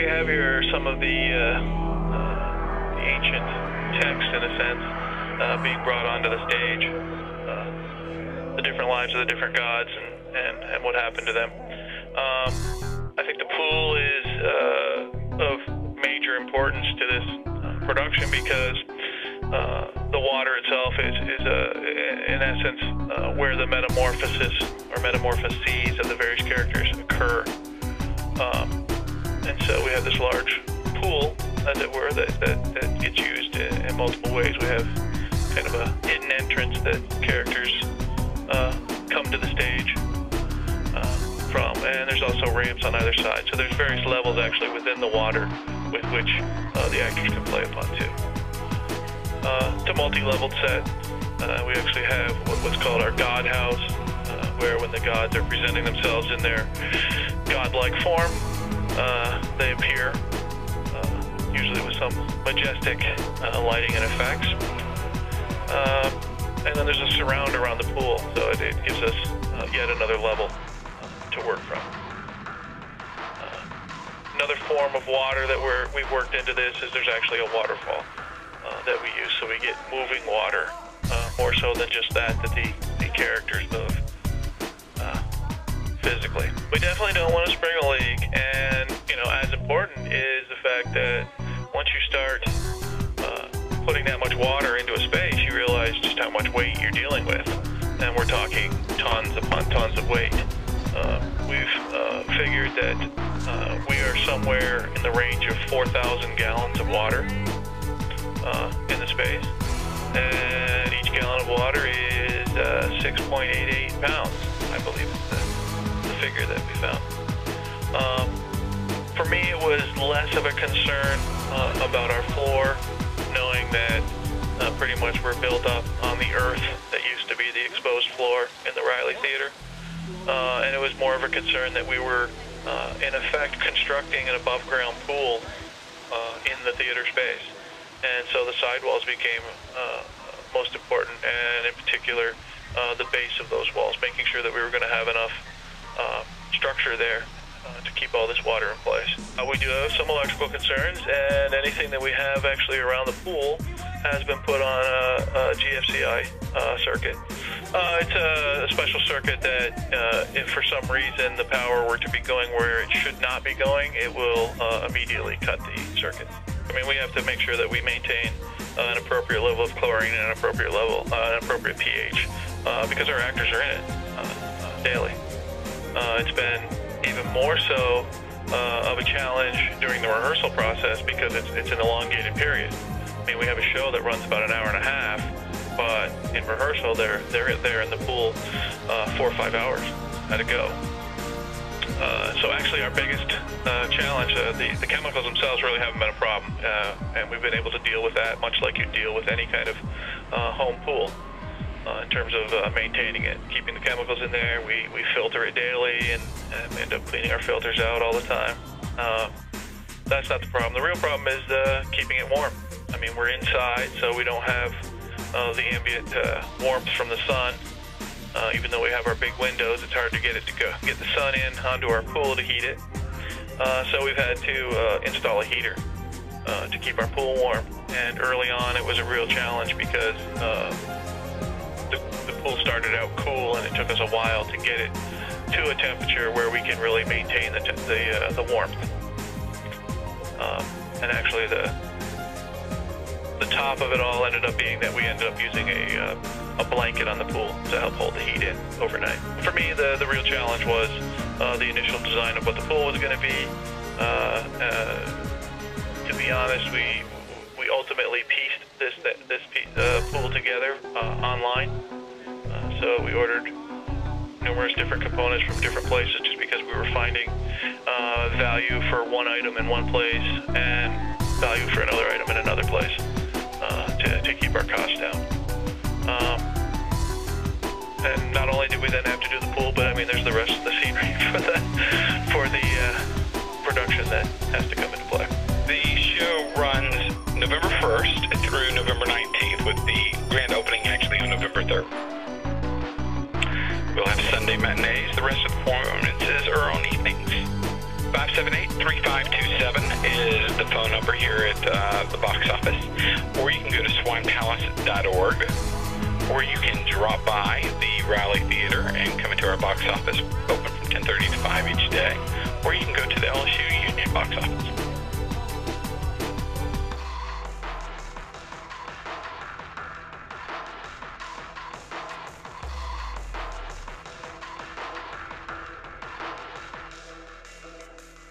we have here are some of the ancient texts, in a sense, being brought onto the stage. The different lives of the different gods and what happened to them. I think the pool is of major importance to this production because the water itself is in essence, where the metamorphosis or metamorphoses of the various characters occur. And so we have this large pool, as it were, that gets used in multiple ways. We have kind of a hidden entrance that characters come to the stage from, and there's also ramps on either side. So there's various levels actually within the water with which the actors can play upon too. It's a multi-leveled set. We actually have what's called our God House, where when the gods are presenting themselves in their godlike form, they appear, usually with some majestic lighting and effects. And then there's a surround around the pool, so it gives us yet another level to work from. Another form of water that we've worked into this is there's actually a waterfall that we use, so we get moving water, more so than just that the characters move physically. We definitely don't want to spring a leak, and as important is the fact that once you start putting that much water into a space, you realize just how much weight you're dealing with, and we're talking tons upon tons of weight. We've figured that we are somewhere in the range of 4,000 gallons of water in the space, and each gallon of water is 6.88 pounds, I believe is the figure that we found. For me, it was less of a concern about our floor, knowing that pretty much we're built up on the earth that used to be the exposed floor in the Riley Theater. And it was more of a concern that we were, in effect, constructing an above-ground pool in the theater space. And so the sidewalls became most important, and in particular, the base of those walls, making sure that we were going to have enough structure there to keep all this water in place. We do have some electrical concerns, and anything that we have actually around the pool has been put on a GFCI circuit. It's a special circuit that if for some reason the power were to be going where it should not be going, it will immediately cut the circuit. I mean, we have to make sure that we maintain an appropriate level of chlorine and an appropriate level, an appropriate pH, because our actors are in it daily. It's been even more so of a challenge during the rehearsal process because it's an elongated period. I mean, we have a show that runs about an hour and a half, but in rehearsal, they're in the pool 4 or 5 hours at a go. So actually our biggest challenge, the chemicals themselves really haven't been a problem, and we've been able to deal with that much like you deal with any kind of home pool in terms of maintaining it, keeping the chemicals in there. We filter it daily and end up cleaning our filters out all the time. That's not the problem. The real problem is keeping it warm. I mean, we're inside, so we don't have the ambient warmth from the sun. Even though we have our big windows, it's hard to get the sun in onto our pool to heat it. So we've had to install a heater to keep our pool warm. And early on, it was a real challenge because the pool started out cool, and it took us a while to get it to a temperature where we can really maintain the warmth. And actually, the top of it all ended up being that we ended up using a blanket on the pool to help hold the heat in overnight. For me, the real challenge was the initial design of what the pool was going to be. To be honest, we ultimately pieced this pool together online. So we ordered numerous different components from different places just because we were finding value for one item in one place and value for another item in another place to keep our costs down. And not only did we then have to do the pool, but I mean there's the rest of the scenery for the production that has to come into play. The show runs November 1st through November 19th, with the grand opening actually on November 3rd. We'll have Sunday matinees. The rest of the performances are on evenings. 5 778-3527 is the phone number here at the box office. Or you can go to swinepalace.org. Or you can drop by the Raleigh Theater and come into our box office, open from 10:30 to 5 each day. Or you can go to the LSU Union box office.